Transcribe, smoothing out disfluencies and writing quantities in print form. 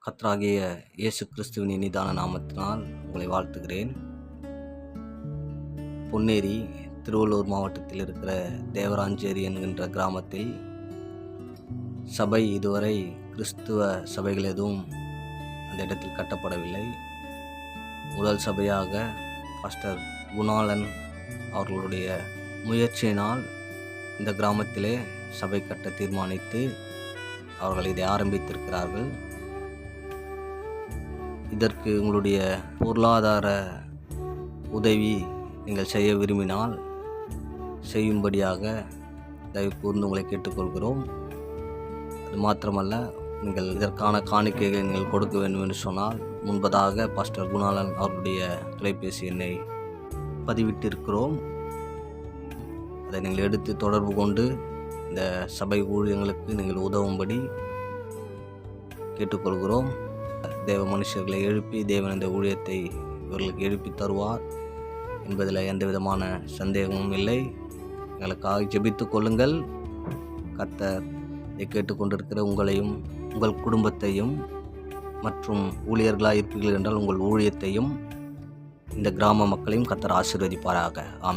கர்த்தராகிய இயேசு கிறிஸ்துவின் இனிதான நாமத்தினால் உங்களை வாழ்த்துகிறேன். பொன்னேரி திருவள்ளூர் மாவட்டத்தில் இருக்கிற தேவராஞ்சேரி என்கின்ற கிராமத்தில் சபை இதுவரை கிறிஸ்துவ சபைகள் எதுவும் அந்த இடத்தில் கட்டப்படவில்லை. முதல் சபையாக பாஸ்டர் குணாளன் அவர்களுடைய முயற்சியினால் இந்த கிராமத்திலே சபை கட்ட தீர்மானித்து அவர்கள் இதை ஆரம்பித்திருக்கிறார்கள். இதற்கு உங்களுடைய பொருளாதார உதவி நீங்கள் செய்ய விரும்பினால் செய்யும்படியாக தயவு கூர்ந்து உங்களை கேட்டுக்கொள்கிறோம். அது மாத்திரமல்ல, நீங்கள் இதற்கான காணிக்கைகளை நீங்கள் கொடுக்க வேண்டும் என்று சொன்னால் முன்பதாக பாஸ்டர் குணாளன் அவருடைய தொலைபேசி எண்ணை பதிவிட்டிருக்கிறோம். அதை நீங்கள் எடுத்து தொடர்பு கொண்டு இந்த சபை ஊழியங்களுக்கு நீங்கள் உதவும்படி கேட்டுக்கொள்கிறோம். தேவ மனுஷர்களை எழுப்பி தேவன் இந்த ஊழியத்தை இவர்களுக்கு எழுப்பி தருவார் என்பதில் எந்த விதமான சந்தேகமும் இல்லை. எங்களுக்காக ஜெபித்துக் கொள்ளுங்கள். கர்த்தர் இதை கேட்டுக்கொண்டிருக்கிற உங்களையும் உங்கள் குடும்பத்தையும் மற்றும் ஊழியர்களாக இருப்பீர்கள் என்றால் உங்கள் ஊழியத்தையும் இந்த கிராம மக்களையும் கர்த்தர் ஆசீர்வதிப்பாராக. ஆமென்.